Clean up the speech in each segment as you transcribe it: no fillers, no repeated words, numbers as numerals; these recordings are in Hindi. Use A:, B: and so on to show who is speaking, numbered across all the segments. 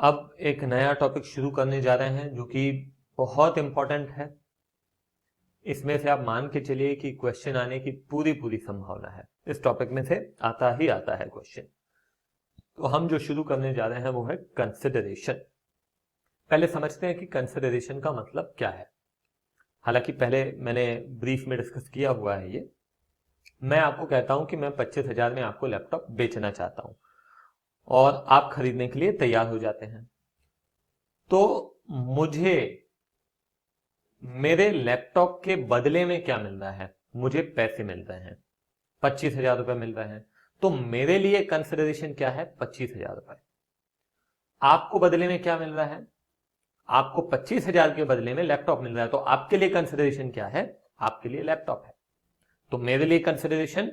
A: अब एक नया टॉपिक शुरू करने जा रहे हैं जो कि बहुत इंपॉर्टेंट है। इसमें से आप मान के चलिए कि क्वेश्चन आने की पूरी पूरी संभावना है। इस टॉपिक में से आता ही आता है क्वेश्चन। तो हम जो शुरू करने जा रहे हैं वो है कंसिडरेशन। पहले समझते हैं कि कंसिडरेशन का मतलब क्या है। हालांकि पहले मैंने ब्रीफ में डिस्कस किया हुआ है ये। मैं आपको कहता हूं कि मैं 25,000 में आपको लैपटॉप बेचना चाहता हूं और आप खरीदने के लिए तैयार हो जाते हैं। तो मुझे मेरे लैपटॉप के बदले में क्या मिल रहा है? मुझे पैसे मिल रहे हैं, 25,000 रुपए मिल रहे हैं। तो मेरे लिए कंसिडरेशन क्या है? 25,000 रुपए। आपको बदले में क्या मिल रहा है? आपको 25,000 के बदले में लैपटॉप मिल रहा है। तो आपके लिए कंसिडरेशन क्या है? आपके लिए लैपटॉप है। तो मेरे लिए कंसिडरेशन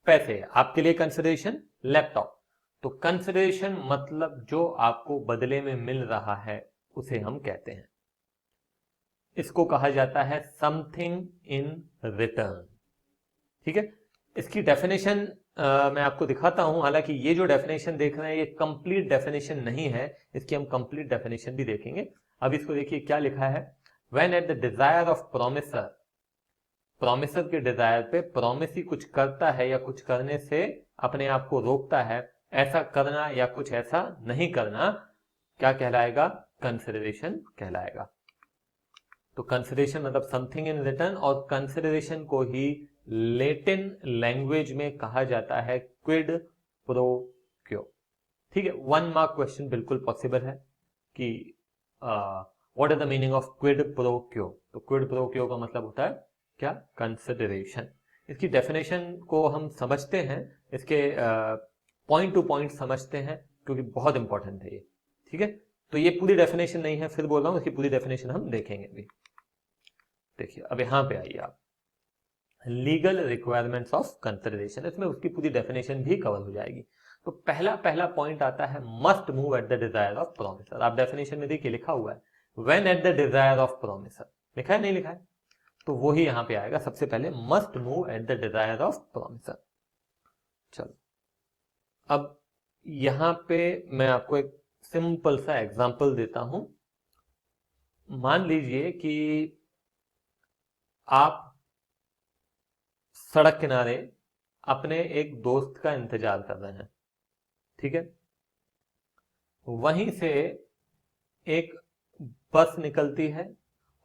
A: पैसे है, आपके लिए कंसिडरेशन लैपटॉप। तो कंसिडरेशन मतलब जो आपको बदले में मिल रहा है उसे हम कहते हैं, इसको कहा जाता है समथिंग इन रिटर्न। ठीक है, इसकी डेफिनेशन मैं आपको दिखाता हूं। हालांकि ये जो डेफिनेशन देख रहे हैं ये कंप्लीट डेफिनेशन नहीं है, इसकी हम कंप्लीट डेफिनेशन भी देखेंगे। अब इसको देखिए क्या लिखा है। When at the desire of promisor, promisor के डिजायर पे, प्रोमिस ही कुछ करता है या कुछ करने से अपने आप को रोकता है, ऐसा करना या कुछ ऐसा नहीं करना, क्या कहलाएगा? कंसिडरेशन कहलाएगा। तो कंसिडरेशन मतलब समथिंग इन रिटर्न, और कंसिडरेशन को ही लैटिन लैंग्वेज में कहा जाता है क्विड प्रो क्यो। ठीक है, 1 मार्क क्वेश्चन बिल्कुल पॉसिबल है कि what is the meaning of quid pro क्यो। तो क्विड प्रो क्यो का मतलब होता है क्या? कंसिडरेशन। इसकी डेफिनेशन को हम समझते हैं, इसके पॉइंट टू पॉइंट समझते हैं क्योंकि बहुत इंपॉर्टेंट है ये। ठीक है, तो ये पूरी डेफिनेशन नहीं है, फिर बोल रहा हूं, इसकी पूरी डेफिनेशन हम देखेंगे अभी। देखिए अब यहां पे आइए आप, लीगल रिक्वायरमेंट्स ऑफ कंसिडरेशन, इसमें उसकी पूरी डेफिनेशन भी कवर हो जाएगी। तो पहला पहला पॉइंट आता है must move at the desire of promisor. आप डेफिनेशन में देखिए लिखा हुआ है when at the desire of promisor, लिखा है नहीं लिखा है? तो वो ही यहां पे आएगा सबसे पहले, must move at the desire of promisor. चलो अब यहां पे मैं आपको एक सिंपल सा एग्जांपल देता हूं। मान लीजिए कि आप सड़क किनारे अपने एक दोस्त का इंतजार कर रहे हैं। ठीक है, वहीं से एक बस निकलती है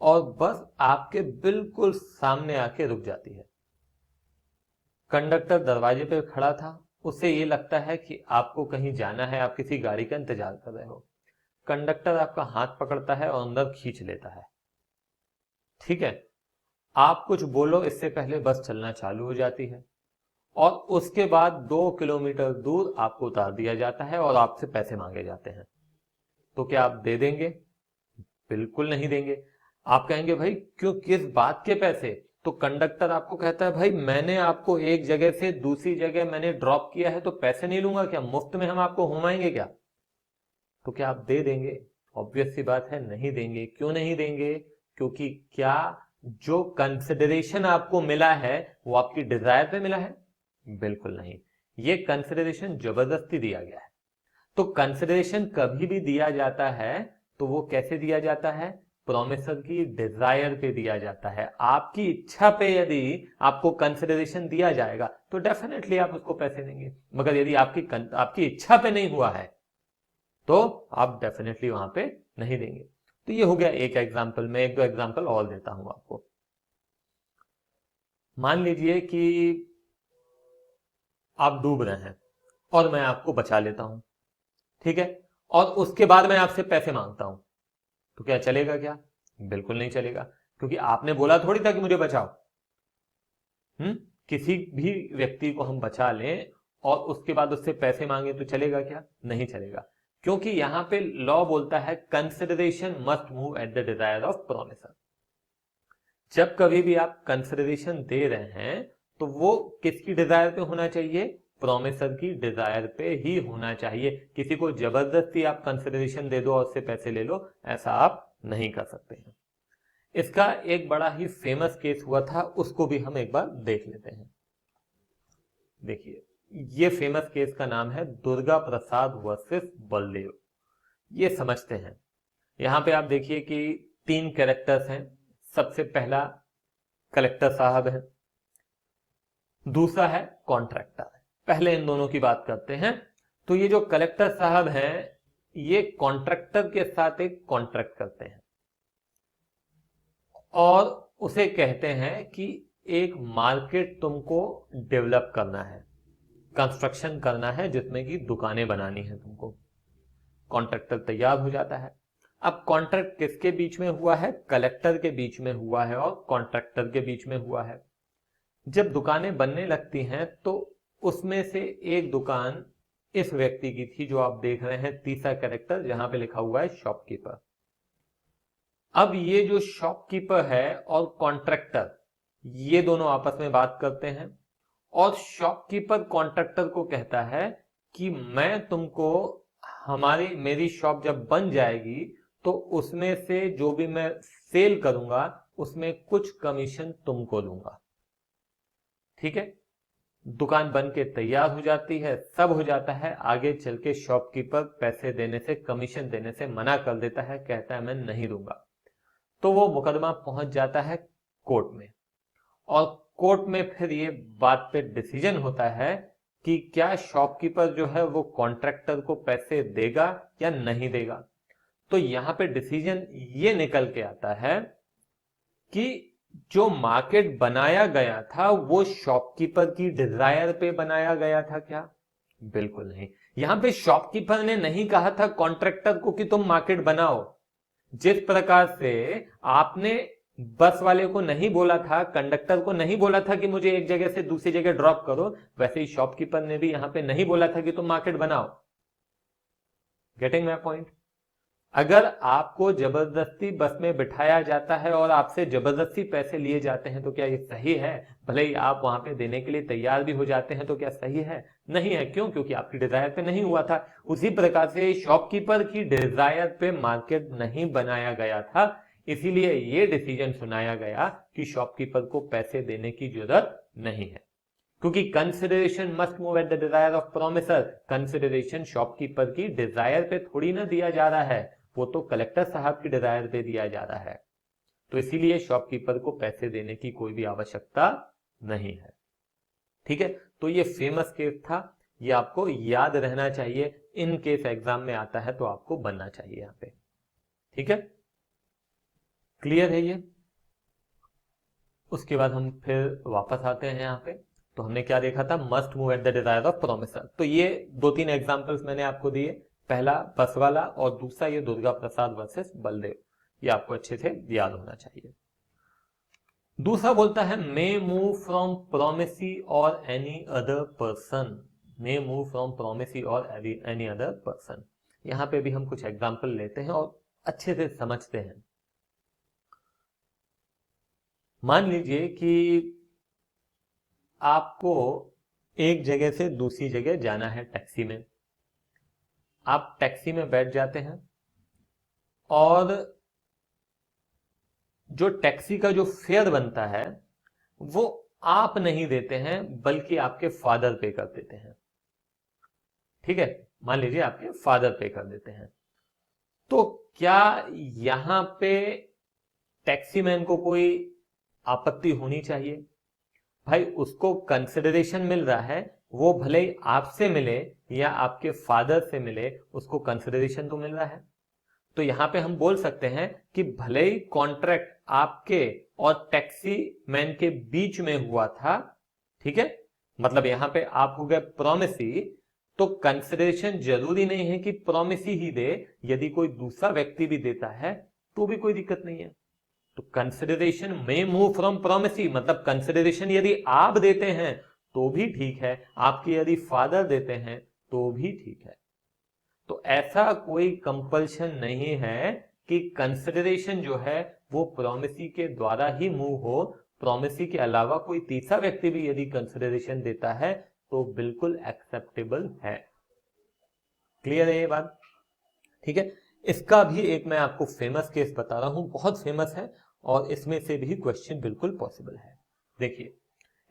A: और बस आपके बिल्कुल सामने आके रुक जाती है। कंडक्टर दरवाजे पे खड़ा था, उसे ये लगता है कि आपको कहीं जाना है, आप किसी गाड़ी का इंतजार कर रहे हो। कंडक्टर आपका हाथ पकड़ता है और अंदर खींच लेता है। ठीक है, आप कुछ बोलो इससे पहले बस चलना चालू हो जाती है और उसके बाद 2 किलोमीटर दूर आपको उतार दिया जाता है और आपसे पैसे मांगे जाते हैं। तो क्या आप दे देंगे? बिल्कुल नहीं देंगे। आप कहेंगे भाई क्यों, किस बात के पैसे? तो कंडक्टर आपको कहता है भाई मैंने आपको एक जगह से दूसरी जगह मैंने ड्रॉप किया है, तो पैसे नहीं लूंगा क्या? मुफ्त में हम आपको घुमाएंगे क्या? तो क्या आप दे देंगे? ऑब्वियस सी बात है, नहीं देंगे। क्यों नहीं देंगे? क्योंकि क्या जो कंसिडरेशन आपको मिला है वो आपकी डिजायर पे मिला है? बिल्कुल नहीं, ये कंसिडरेशन जबरदस्ती दिया गया है। तो कंसिडरेशन कभी भी दिया जाता है तो वो कैसे दिया जाता है? प्रोमिसर की डिजायर पे दिया जाता है। आपकी इच्छा पे यदि आपको कंसिडरेशन दिया जाएगा तो डेफिनेटली आप उसको पैसे देंगे, मगर यदि आपकी इच्छा पे नहीं हुआ है तो आप डेफिनेटली वहां पे नहीं देंगे। तो ये हो गया एक एग्जाम्पल। मैं एक दो एग्जाम्पल और देता हूं आपको। मान लीजिए कि आप डूब रहे हैं और मैं आपको बचा लेता हूं। ठीक है, और उसके बाद मैं आपसे पैसे मांगता हूं, तो क्या चलेगा क्या? बिल्कुल नहीं चलेगा, क्योंकि आपने बोला थोड़ी था कि मुझे बचाओ। किसी भी व्यक्ति को हम बचा लें और उसके बाद उससे पैसे मांगे तो चलेगा क्या? नहीं चलेगा, क्योंकि यहां पे लॉ बोलता है consideration must move at the desire of promisor. जब कभी भी आप कंसिडरेशन दे रहे हैं तो वो किसकी डिजायर पे होना चाहिए? प्रोमिसर की डिजायर पे ही होना चाहिए। किसी को जबरदस्ती आप कंसिडरेशन दे दो और उससे पैसे ले लो, ऐसा आप नहीं कर सकते हैं। इसका एक बड़ा ही फेमस केस हुआ था, उसको भी हम एक बार देख लेते हैं। देखिए, ये फेमस केस का नाम है दुर्गा प्रसाद वर्सेस बलदेव। ये समझते हैं। यहां पे आप देखिए कि 3 कैरेक्टर्स हैं। सबसे पहला कलेक्टर साहब है, दूसरा है कॉन्ट्रैक्टर। पहले इन दोनों की बात करते हैं। तो ये जो कलेक्टर साहब हैं, ये कॉन्ट्रैक्टर के साथ एक कॉन्ट्रैक्ट करते हैं और उसे कहते हैं कि एक मार्केट तुमको डेवलप करना है, कंस्ट्रक्शन करना है, जिसमें कि दुकानें बनानी है तुमको। कॉन्ट्रैक्टर तैयार हो जाता है। अब कॉन्ट्रैक्ट किसके बीच में हुआ है? कलेक्टर के बीच में हुआ है और कॉन्ट्रैक्टर के बीच में हुआ है। जब दुकानें बनने लगती हैं तो उसमें से एक दुकान इस व्यक्ति की थी जो आप देख रहे हैं, तीसरा कैरेक्टर जहां पे लिखा हुआ है शॉपकीपर। अब ये जो शॉपकीपर है और कॉन्ट्रैक्टर, ये दोनों आपस में बात करते हैं और शॉपकीपर कॉन्ट्रैक्टर को कहता है कि मैं तुमको मेरी शॉप जब बन जाएगी तो उसमें से जो भी मैं सेल करूंगा उसमें कुछ कमीशन तुमको दूंगा। ठीक है, दुकान बन के तैयार हो जाती है, सब हो जाता है। आगे चल के शॉपकीपर पैसे देने से, कमीशन देने से मना कर देता है, कहता है मैं नहीं दूंगा। तो वो मुकदमा पहुंच जाता है कोर्ट में और कोर्ट में फिर ये बात पे डिसीजन होता है कि क्या शॉपकीपर जो है वो कॉन्ट्रैक्टर को पैसे देगा या नहीं देगा। तो यहां पे डिसीजन ये निकल के आता है कि जो मार्केट बनाया गया था वो शॉपकीपर की डिजायर पे बनाया गया था क्या? बिल्कुल नहीं। यहां पे शॉपकीपर ने नहीं कहा था कॉन्ट्रैक्टर को कि तुम मार्केट बनाओ। जिस प्रकार से आपने बस वाले को नहीं बोला था, कंडक्टर को नहीं बोला था कि मुझे एक जगह से दूसरी जगह ड्रॉप करो, वैसे ही शॉपकीपर ने भी यहां पे नहीं बोला था कि तुम मार्केट बनाओ। Getting my point? अगर आपको जबरदस्ती बस में बिठाया जाता है और आपसे जबरदस्ती पैसे लिए जाते हैं तो क्या ये सही है? भले ही आप वहां पे देने के लिए तैयार भी हो जाते हैं तो क्या सही है? नहीं है। क्यों? क्योंकि आपकी डिजायर पे नहीं हुआ था। उसी प्रकार से शॉपकीपर की डिजायर पे मार्केट नहीं बनाया गया था, इसीलिए ये डिसीजन सुनाया गया कि शॉपकीपर को पैसे देने की जरूरत नहीं है। क्योंकि consideration must move at the desire of promisor. Consideration shopkeeper की डिजायर पे थोड़ी ना दिया जा रहा है, वो तो कलेक्टर साहब की डिजायर पे दिया जा रहा है। तो इसीलिए शॉपकीपर को पैसे देने की कोई भी आवश्यकता नहीं है। ठीक है, तो ये फेमस केस था, ये आपको याद रहना चाहिए। इन केस एग्जाम में आता है तो आपको बनना चाहिए यहां पे। ठीक है, क्लियर है ये? उसके बाद हम फिर वापस आते हैं यहाँ पे। तो हमने क्या देखा था? Must move at the desire of promisor. तो ये 2-3 एग्जांपल्स मैंने आपको दिए। पहला बस वाला और दूसरा ये दुर्गा प्रसाद वर्सेस बलदेव। ये आपको अच्छे से याद होना चाहिए। दूसरा बोलता है मे मूव फ्रॉम प्रोमिसी और any other person. May move from promisee और एनी अदर पर्सन। यहां पे भी हम कुछ एग्जाम्पल लेते हैं और अच्छे से समझते हैं। मान लीजिए कि आपको एक जगह से दूसरी जगह जाना है टैक्सी में। आप टैक्सी में बैठ जाते हैं और जो टैक्सी का जो फेयर बनता है वो आप नहीं देते हैं, बल्कि आपके फादर पे कर देते हैं। ठीक है, मान लीजिए आपके फादर पे कर देते हैं। तो क्या यहां पे टैक्सी मैन को कोई आपत्ति होनी चाहिए? भाई, उसको कंसिडरेशन मिल रहा है, वो भले ही आपसे मिले या आपके फादर से मिले, उसको कंसिडरेशन तो मिल रहा है। तो यहां पे हम बोल सकते हैं कि भले ही कॉन्ट्रैक्ट आपके और टैक्सी मैन के बीच में हुआ था, ठीक है, मतलब यहां पे आप हो गए प्रोमिसी, तो कंसिडरेशन जरूरी नहीं है कि प्रोमिसी ही दे। यदि कोई दूसरा व्यक्ति भी देता है तो भी कोई दिक्कत नहीं है। तो कंसिडरेशन में मूव फ्रॉम प्रोमिसी, मतलब कंसिडरेशन यदि आप देते हैं तो भी ठीक है, आपके यदि फादर देते हैं तो भी ठीक है। तो ऐसा कोई कंपल्शन नहीं है कि कंसिडरेशन जो है वो प्रोमिसी के द्वारा ही मूव हो। प्रोमिसी के अलावा कोई तीसरा व्यक्ति भी यदि कंसिडरेशन देता है तो बिल्कुल एक्सेप्टेबल है। क्लियर है ये बात? ठीक है, इसका भी एक मैं आपको फेमस केस बता रहा हूं, बहुत फेमस है और इसमें से भी क्वेश्चन बिल्कुल पॉसिबल है। देखिए,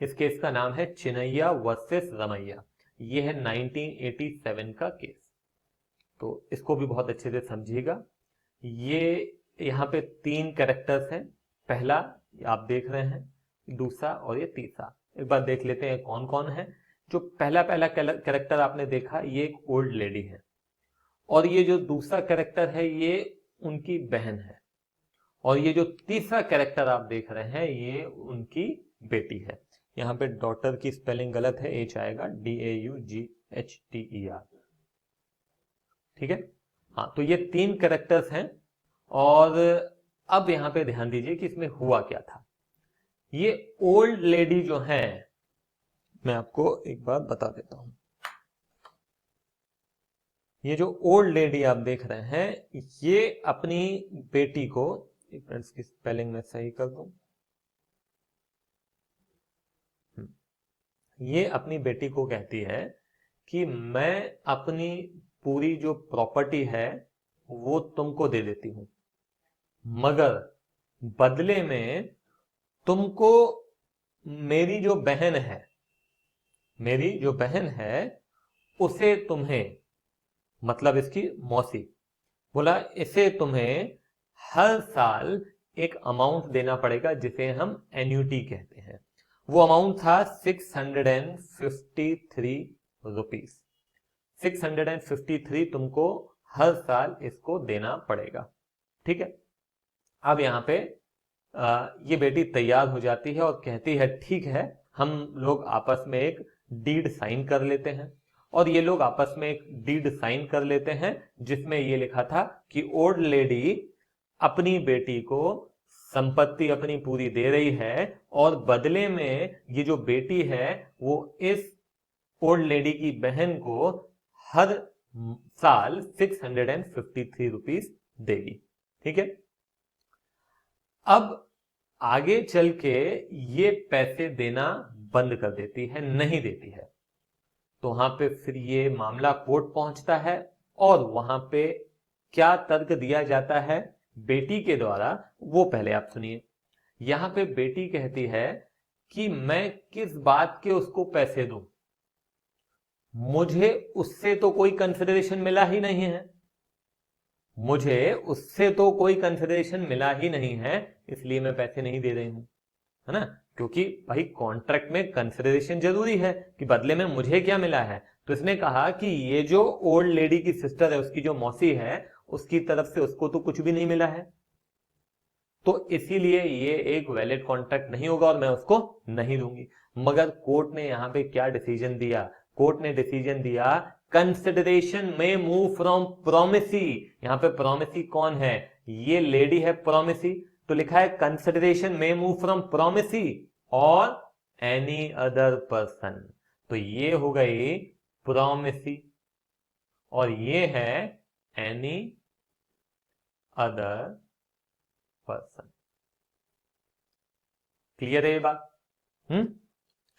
A: इस केस का नाम है चिनैया वर्सेस रमैया। यह है 1987 का केस। तो इसको भी बहुत अच्छे से समझिएगा। ये यहाँ पे 3 कैरेक्टर्स हैं, पहला आप देख रहे हैं, दूसरा और ये तीसरा। एक बार देख लेते हैं कौन कौन है। जो पहला कैरेक्टर आपने देखा ये एक ओल्ड लेडी है, और ये जो दूसरा कैरेक्टर है ये उनकी बहन है, और ये जो तीसरा कैरेक्टर आप देख रहे हैं ये उनकी बेटी है। यहाँ पे डॉटर की स्पेलिंग गलत है, एच आएगा, DAUGHTER। ठीक है, हाँ, तो ये 3 कैरेक्टर्स हैं। और अब यहां पे ध्यान दीजिए कि इसमें हुआ क्या था। ये ओल्ड लेडी जो है, मैं आपको एक बात बता देता हूं। ये जो ओल्ड लेडी आप देख रहे हैं ये अपनी बेटी को, एक मिनट इसकी स्पेलिंग में सही कर दूं, ये अपनी बेटी को कहती है कि मैं अपनी पूरी जो प्रॉपर्टी है वो तुमको दे देती हूं, मगर बदले में तुमको मेरी जो बहन है उसे तुम्हें, मतलब इसकी मौसी, बोला इसे तुम्हें हर साल एक अमाउंट देना पड़ेगा जिसे हम एन्युटी कहते हैं। वो अमाउंट था 653 रुपीज। 653 तुमको हर साल इसको देना पड़ेगा। ठीक है, अब यहां पे ये बेटी तैयार हो जाती है और कहती है ठीक है, हम लोग आपस में एक डीड साइन कर लेते हैं। और ये लोग आपस में एक डीड साइन कर लेते हैं जिसमें ये लिखा था कि ओल्ड लेडी अपनी बेटी को संपत्ति अपनी पूरी दे रही है, और बदले में ये जो बेटी है वो इस ओल्ड लेडी की बहन को हर साल 653 रुपीज देगी। ठीक है, अब आगे चल के ये पैसे देना बंद कर देती है, नहीं देती है। तो वहां पे फिर ये मामला कोर्ट पहुंचता है, और वहां पे क्या तर्क दिया जाता है बेटी के द्वारा वो पहले आप सुनिए। यहां पे बेटी कहती है कि मैं किस बात के उसको पैसे दूं, मुझे उससे तो कोई कंसिडरेशन मिला ही नहीं है, मुझे उससे तो कोई कंसिडरेशन मिला ही नहीं है, इसलिए मैं पैसे नहीं दे रही हूं, है ना। क्योंकि भाई कॉन्ट्रैक्ट में कंसिडरेशन जरूरी है कि बदले में मुझे क्या मिला है। तो इसने कहा कि ये जो ओल्ड लेडी की सिस्टर है, उसकी जो मौसी है, उसकी तरफ से उसको तो कुछ भी नहीं मिला है, तो इसीलिए ये एक वैलिड कॉन्ट्रैक्ट नहीं होगा और मैं उसको नहीं दूंगी। मगर कोर्ट ने यहां पे क्या डिसीजन दिया, कोर्ट ने डिसीजन दिया कंसिडरेशन में मूव फ्रॉम प्रोमिसी। यहां पे प्रोमिसी कौन है, ये लेडी है प्रोमिसी, तो लिखा है कंसिडरेशन में मूव फ्रॉम प्रोमिसी और एनी अदर पर्सन। तो ये हो गई प्रोमिसी और ये है एनी अदर पर्सन। क्लियर है ये बात?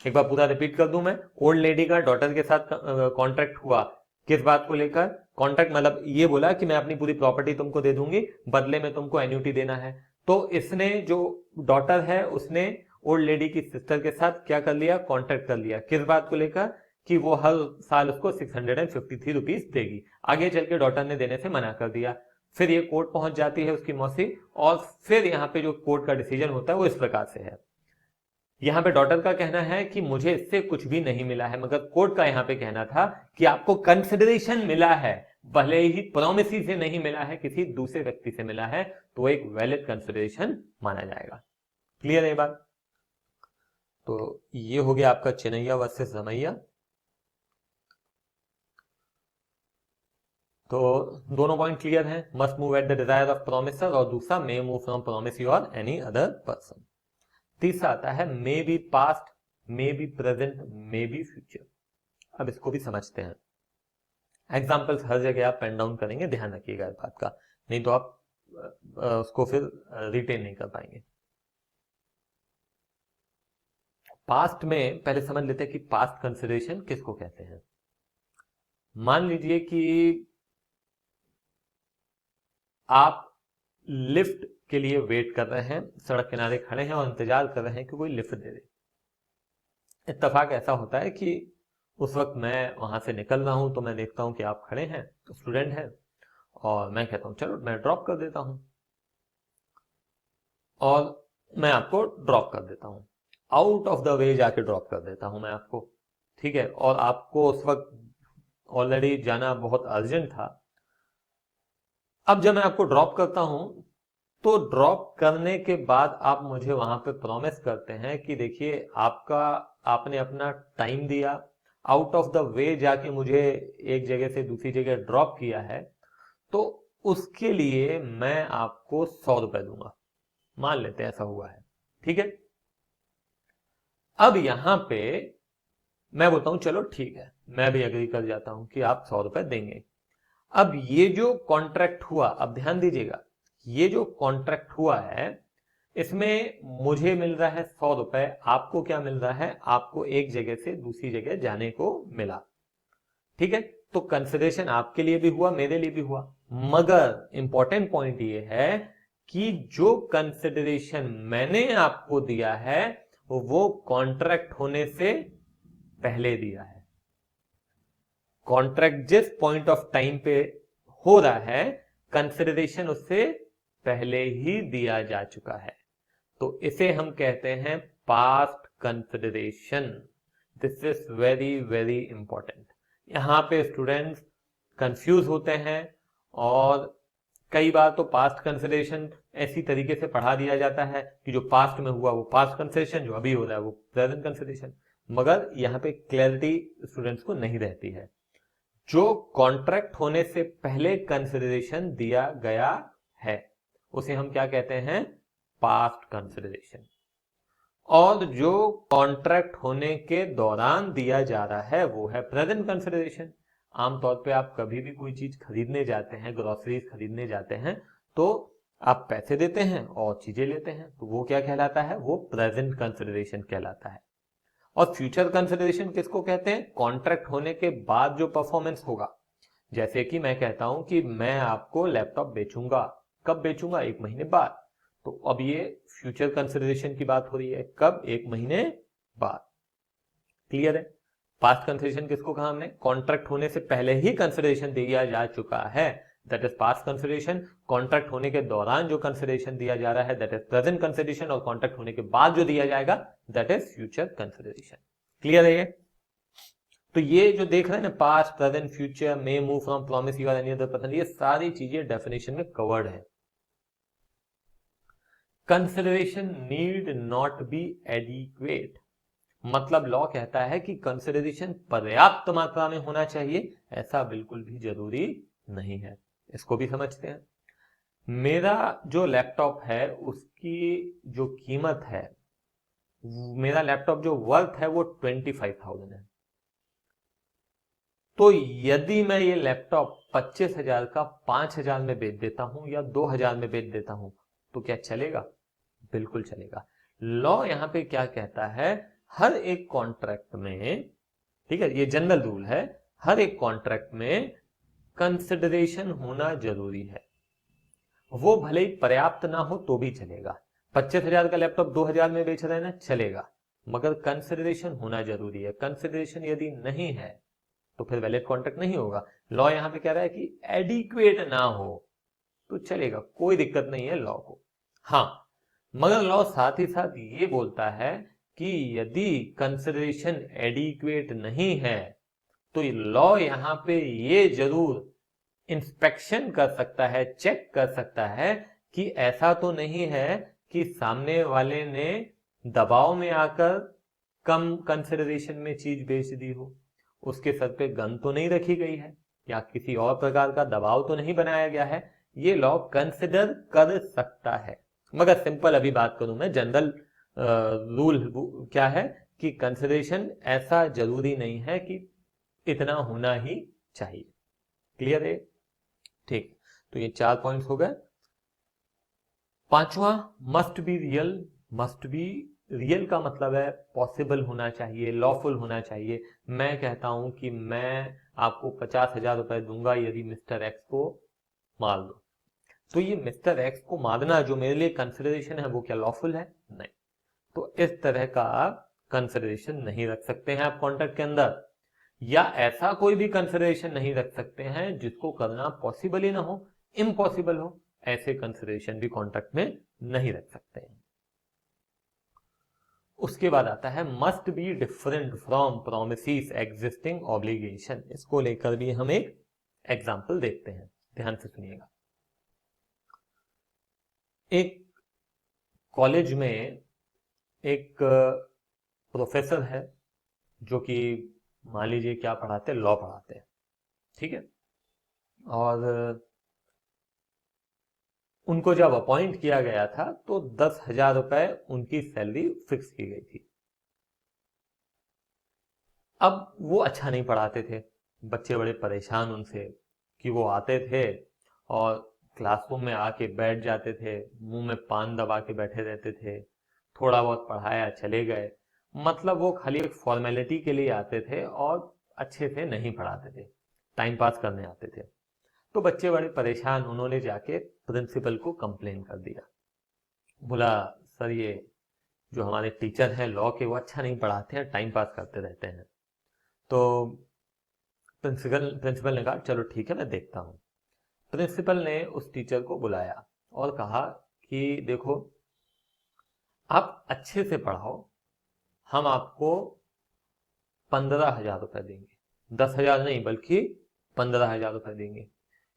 A: एक बार पूरा रिपीट कर दूं मैं। ओल्ड लेडी का डॉटर के साथ कॉन्ट्रैक्ट हुआ, किस बात को लेकर? कॉन्ट्रैक्ट मतलब ये बोला कि मैं अपनी पूरी प्रॉपर्टी तुमको दे दूंगी, बदले में तुमको एन्युटी देना है। तो इसने जो डॉटर है उसने ओल्ड लेडी की सिस्टर के साथ क्या कर लिया, कॉन्ट्रैक्ट कर लिया, किस बात को लेकर? कि वो हर साल उसको 653 रुपीज देगी। आगे चल के डॉटर ने देने से मना कर दिया। फिर ये कोर्ट पहुंच जाती है उसकी मौसी, और फिर यहाँ पे जो कोर्ट का डिसीजन होता है वो इस प्रकार से है। यहां पे डॉटर का कहना है कि मुझे इससे कुछ भी नहीं मिला है, मगर कोर्ट का यहां पे कहना था कि आपको कंसिडरेशन मिला है, भले ही प्रोमिसी से नहीं मिला है, किसी दूसरे व्यक्ति से मिला है, तो एक वैलिड कंसिडरेशन माना जाएगा। क्लियर है बात? तो ये हो गया आपका चेन्नैया वर्सेस रमैया। तो दोनों पॉइंट क्लियर हैं, must move at the desire of promisor, और दूसरा मे मूव फ्रॉम प्रोमिसी और एनी अदर पर्सन। तीसरा आता है may be past, may be present, may be future. अब इसको भी समझते हैं। एग्जाम्पल्स हर जगह आप पेन डाउन करेंगे, ध्यान रखिएगा इस बात का, नहीं तो आप उसको फिर रिटेन नहीं कर पाएंगे। पास्ट में पहले समझ लेते हैं कि पास्ट कंसिडरेशन किसको कहते हैं। मान लीजिए कि आप लिफ्ट के लिए वेट कर रहे हैं, सड़क किनारे खड़े हैं और इंतजार कर रहे हैं कि कोई लिफ्ट दे दे। इत्तेफाक ऐसा होता है कि उस वक्त मैं वहां से निकल रहा हूं तो मैं देखता हूं कि आप खड़े हैं, तो स्टूडेंट हैं, और मैं कहता हूं चलो मैं ड्रॉप कर देता हूं, और मैं आपको ड्रॉप कर देता हूं, आउट ऑफ द वे जाके ड्रॉप कर देता हूं मैं आपको, ठीक है, और आपको उस वक्त ऑलरेडी जाना बहुत अर्जेंट था। अब जब मैं आपको ड्रॉप करता हूं, तो ड्रॉप करने के बाद आप मुझे वहां पे प्रॉमिस करते हैं कि देखिए आपने अपना टाइम दिया, आउट ऑफ द वे जाके मुझे एक जगह से दूसरी जगह ड्रॉप किया है, तो उसके लिए मैं आपको 100 रुपए दूंगा। मान लेते हैं ऐसा हुआ है, ठीक है। अब यहां पे मैं बोलता हूं चलो ठीक है, मैं भी एग्री कर जाता हूं कि आप 100 रुपए देंगे। अब ये जो कॉन्ट्रैक्ट हुआ, अब ध्यान दीजिएगा, ये जो कॉन्ट्रैक्ट हुआ है इसमें मुझे मिल रहा है 100 रुपए, आपको क्या मिल रहा है, आपको एक जगह से दूसरी जगह जाने को मिला, ठीक है। तो कंसिडरेशन आपके लिए भी हुआ, मेरे लिए भी हुआ, मगर इंपॉर्टेंट पॉइंट ये है कि जो कंसिडरेशन मैंने आपको दिया है वो कॉन्ट्रैक्ट होने से पहले दिया है। कॉन्ट्रैक्ट जिस पॉइंट ऑफ टाइम पे हो रहा है, कंसिडरेशन उससे पहले ही दिया जा चुका है, तो इसे हम कहते हैं past consideration. This is very very important. यहां पे स्टूडेंट्स कंफ्यूज होते हैं, और कई बार तो पास्ट कंसिडरेशन ऐसी तरीके से पढ़ा दिया जाता है कि जो पास्ट में हुआ वो पास्ट कंसिडरेशन, जो अभी हो रहा है वो प्रेजेंट कंसिडरेशन, मगर यहां पे क्लैरिटी स्टूडेंट्स को नहीं रहती है। जो कॉन्ट्रैक्ट होने से पहले कंसिडरेशन दिया गया है उसे हम क्या कहते हैं, पास्ट कंसिडरेशन, और जो कॉन्ट्रैक्ट होने के दौरान दिया जा रहा है वो है प्रेजेंट कंसिडरेशन। आमतौर पे आप कभी भी कोई चीज खरीदने जाते हैं, ग्रोसरीज खरीदने जाते हैं, तो आप पैसे देते हैं और चीजें लेते हैं, तो वो क्या कहलाता है, वो प्रेजेंट कंसिडरेशन कहलाता है। और फ्यूचर कंसिडरेशन किसको कहते हैं, कॉन्ट्रैक्ट होने के बाद जो परफॉर्मेंस होगा। जैसे कि मैं कहता हूं कि मैं आपको लैपटॉप बेचूंगा, कब बेचूंगा, 1 महीने बाद, तो अब ये फ्यूचर कंसिडरेशन की बात हो रही है, कब, 1 महीने बाद, क्लियर है। पास्ट कंसिडरेशन किसको कहा हमने, कॉन्ट्रैक्ट होने से पहले ही कंसिडरेशन दिया जा चुका है, that is past consideration. Contract होने के दौरान जो कंसिडरेशन दिया जा रहा है दैट इज प्रेजेंट कंसिडरेशन, और कॉन्ट्रैक्ट होने के बाद जो दिया जाएगा that is future consideration. Clear है ये। तो ये जो देख रहे हैं ना, past present future, may move from promisee or any other person, ये सारी चीजें डेफिनेशन में कवर्ड है। Consideration need not be adequate, मतलब लॉ कहता है कि कंसिडरेशन पर्याप्त मात्रा में होना चाहिए, ऐसा बिल्कुल भी जरूरी नहीं है। इसको भी समझते हैं। मेरा जो लैपटॉप है उसकी जो कीमत है, मेरा लैपटॉप जो वर्थ है वो 25,000 है। तो यदि मैं ये लैपटॉप 25,000 का 5,000 में बेच देता हूं या 2,000 में बेच देता हूं, तो क्या चलेगा, बिल्कुल चलेगा। लॉ यहां पे क्या कहता है, हर एक कॉन्ट्रैक्ट में, ठीक है, ये जनरल रूल है, हर एक कॉन्ट्रैक्ट में कंसिडरेशन होना जरूरी है। वो भले ही पर्याप्त ना हो तो भी चलेगा। 25,000 का लैपटॉप 2,000 में बेच रहे हैं ना, चलेगा, मगर कंसिडरेशन होना जरूरी है। कंसिडरेशन यदि नहीं है तो फिर वैलिड कॉन्ट्रैक्ट नहीं होगा। लॉ यहां पे कह रहा है कि एडिक्वेट ना हो तो चलेगा, कोई दिक्कत नहीं है लॉ को। हाँ, मगर लॉ साथ ही साथ ये बोलता है कि यदि कंसिडरेशन एडिक्वेट नहीं है तो लॉ यहां पे ये जरूर इंस्पेक्शन कर सकता है, चेक कर सकता है कि ऐसा तो नहीं है कि सामने वाले ने दबाव में आकर कम कंसिडरेशन में चीज बेच दी हो, उसके सर पे गन तो नहीं रखी गई है, या किसी और प्रकार का दबाव तो नहीं बनाया गया है। ये लॉ कंसिडर कर सकता है, मगर सिंपल अभी बात करूं मैं, जनरल रूल क्या है कि कंसिडरेशन ऐसा जरूरी नहीं है कि इतना होना ही चाहिए। क्लियर है, ठीक। तो ये 4 पॉइंट्स हो गए। पांचवा, must be real. Must be real का मतलब है पॉसिबल होना चाहिए, लॉफुल होना चाहिए। मैं कहता हूं कि मैं आपको 50,000 रुपए दूंगा यदि मिस्टर एक्स को मार दो, तो ये मिस्टर एक्स को मारना जो मेरे लिए कंसिडरेशन है वो क्या लॉफुल है, नहीं। तो इस तरह का कंसिडरेशन नहीं रख सकते हैं आप कॉन्ट्रैक्ट के अंदर। या ऐसा कोई भी कंसिडरेशन नहीं रख सकते हैं जिसको करना पॉसिबल ही ना हो, इम्पॉसिबल हो, ऐसे कंसिडरेशन भी कॉन्ट्रैक्ट में नहीं रख सकते हैं। उसके बाद आता है must be different from promises existing obligation. इसको लेकर भी हम एक एग्जाम्पल देखते हैं, ध्यान से सुनिएगा। एक कॉलेज में एक प्रोफेसर है जो कि मान लीजिए क्या पढ़ाते हैं, लॉ पढ़ाते हैं, ठीक है। और उनको जब अपॉइंट किया गया था तो 10,000 रुपए उनकी सैलरी फिक्स की गई थी। अब वो अच्छा नहीं पढ़ाते थे, बच्चे बड़े परेशान उनसे कि वो आते थे और क्लासरूम में आके बैठ जाते थे, मुंह में पान दबा के बैठे रहते थे, थोड़ा बहुत पढ़ाया चले गए, मतलब वो खाली एक फॉर्मेलिटी के लिए आते थे और अच्छे से नहीं पढ़ाते थे, टाइम पास करने आते थे। तो बच्चे बड़े परेशान, उन्होंने जाके प्रिंसिपल को कंप्लेन कर दिया। बोला सर ये जो हमारे टीचर हैं लॉ के वो अच्छा नहीं पढ़ाते हैं, टाइम पास करते रहते हैं। तो प्रिंसिपल ने कहा चलो ठीक है मैं देखता हूँ। प्रिंसिपल ने उस टीचर को बुलाया और कहा कि देखो आप अच्छे से पढ़ाओ, हम आपको 15,000 रुपए देंगे, 10,000 नहीं बल्कि 15,000 रुपए देंगे,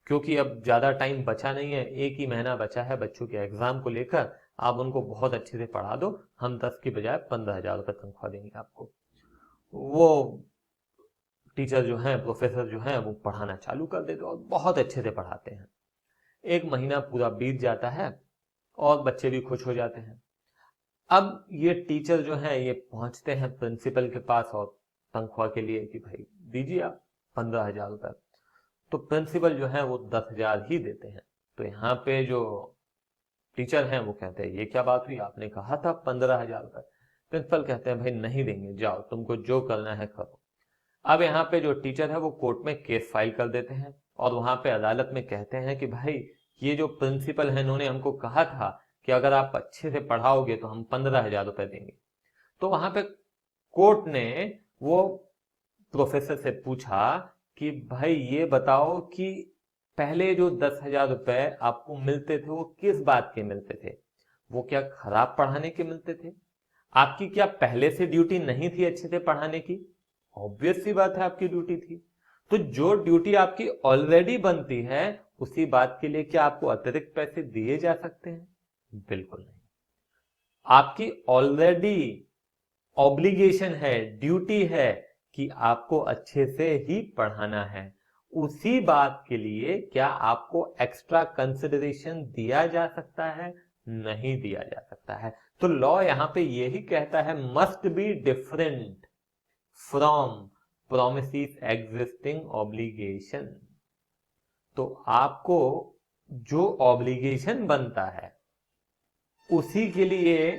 A: क्योंकि अब ज्यादा टाइम बचा नहीं है, एक ही महीना बचा है बच्चों के एग्जाम को लेकर, आप उनको बहुत अच्छे से पढ़ा दो, हम 10 की बजाय 15,000 रुपए तनख्वाह देंगे आपको। वो टीचर जो हैं, प्रोफेसर जो हैं, वो पढ़ाना चालू कर देते और बहुत अच्छे से पढ़ाते हैं। एक महीना पूरा बीत जाता है और बच्चे भी खुश हो जाते हैं। अब ये टीचर जो हैं ये पहुंचते हैं प्रिंसिपल के पास और तनख्वाह के लिए कि भाई दीजिए आप 15,000 रुपए। तो प्रिंसिपल जो है वो 10,000 ही देते हैं। तो यहाँ पे जो टीचर हैं वो कहते हैं ये क्या बात हुई, आपने कहा था 15,000 रुपए। प्रिंसिपल कहते हैं भाई नहीं देंगे, जाओ तुमको जो करना है करो। अब यहाँ पे जो टीचर है वो कोर्ट में केस फाइल कर देते हैं और वहां पे अदालत में कहते हैं कि भाई ये जो प्रिंसिपल है इन्होंने हमको कहा था कि अगर आप अच्छे से पढ़ाओगे तो हम 15,000 रुपए देंगे। तो वहां पे कोर्ट ने वो प्रोफेसर से पूछा कि भाई ये बताओ कि पहले जो 10,000 रुपए आपको मिलते थे वो किस बात के मिलते थे, वो क्या खराब पढ़ाने के मिलते थे? आपकी क्या पहले से ड्यूटी नहीं थी अच्छे से पढ़ाने की? ऑब्वियस सी बात है आपकी ड्यूटी थी। तो जो ड्यूटी आपकी ऑलरेडी बनती है उसी बात के लिए क्या आपको अतिरिक्त पैसे दिए जा सकते हैं? बिल्कुल नहीं। आपकी ऑलरेडी ऑब्लिगेशन है, ड्यूटी है कि आपको अच्छे से ही पढ़ाना है। उसी बात के लिए क्या आपको एक्स्ट्रा कंसिडरेशन दिया जा सकता है? नहीं दिया जा सकता है। तो लॉ यहां पे यही कहता है must be different from promises existing obligation. तो आपको जो ऑब्लिगेशन बनता है उसी के लिए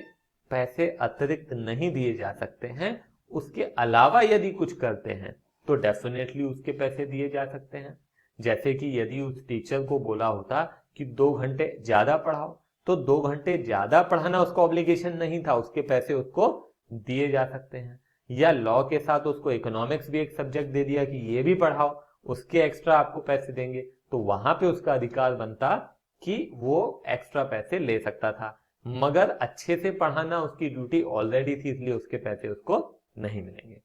A: पैसे अतिरिक्त नहीं दिए जा सकते हैं। उसके अलावा यदि कुछ करते हैं तो डेफिनेटली उसके पैसे दिए जा सकते हैं। जैसे कि यदि उस टीचर को बोला होता कि 2 घंटे ज्यादा पढ़ाओ, तो 2 घंटे ज्यादा पढ़ाना उसका ऑब्लिगेशन नहीं था, उसके पैसे उसको दिए जा सकते हैं। या लॉ के साथ उसको इकोनॉमिक्स भी एक सब्जेक्ट दे दिया कि ये भी पढ़ाओ, उसके एक्स्ट्रा आपको पैसे देंगे, तो वहां पे उसका अधिकार बनता कि वो एक्स्ट्रा पैसे ले सकता था। मगर अच्छे से पढ़ाना उसकी ड्यूटी ऑलरेडी थी, इसलिए उसके पैसे उसको नहीं मिलेंगे।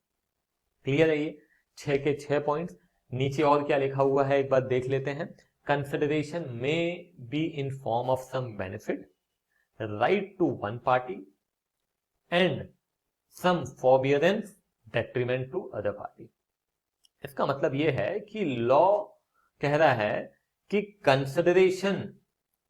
A: क्लियर है ये 6 के 6 पॉइंट्स। नीचे और क्या लिखा हुआ है एक बार देख लेते हैं। कंसिडरेशन में be in form of some benefit, right to one party and some forbearance detriment to other party. इसका मतलब यह है कि लॉ कह रहा है कि कंसिडरेशन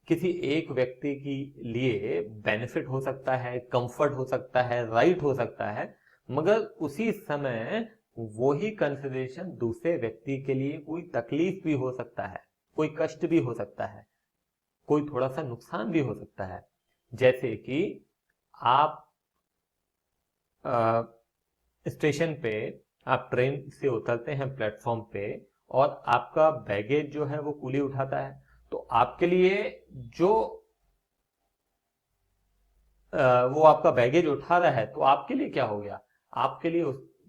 A: किसी एक व्यक्ति के लिए बेनिफिट हो सकता है, कंफर्ट हो सकता है, राइट हो सकता है, मगर उसी समय वही कंसिडरेशन दूसरे व्यक्ति के लिए कोई तकलीफ भी हो सकता है, कोई कष्ट भी हो सकता है, कोई थोड़ा सा नुकसान भी हो सकता है। जैसे कि आप स्टेशन पे, आप ट्रेन से उतरते हैं प्लेटफॉर्म पे और आपका बैगेज जो है वो कूली उठाता है, तो आपके लिए जो वो आपका बैगेज उठा रहा है तो आपके लिए क्या हो गया, आपके लिए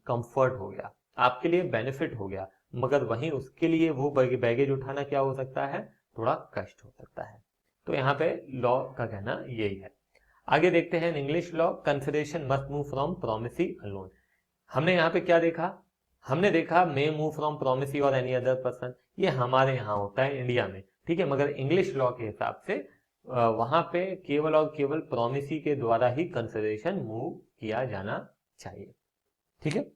A: कंफर्ट हो गया, आपके लिए बेनिफिट हो गया, मगर वहीं उसके लिए वो बैगेज उठाना क्या हो सकता है, थोड़ा कष्ट हो सकता है। तो यहाँ पे लॉ का कहना यही है। आगे देखते हैं English law, consideration must move from promisee alone. हमने यहाँ पे क्या देखा, हमने देखा मे मूव फ्रॉम प्रोमिसी और एनी अदर पर्सन, ये हमारे यहाँ होता है इंडिया में, ठीक है, मगर इंग्लिश लॉ के हिसाब से वहां पे केवल और केवल प्रोमिसी के द्वारा ही कंसिडरेशन मूव किया जाना चाहिए, ठीक है।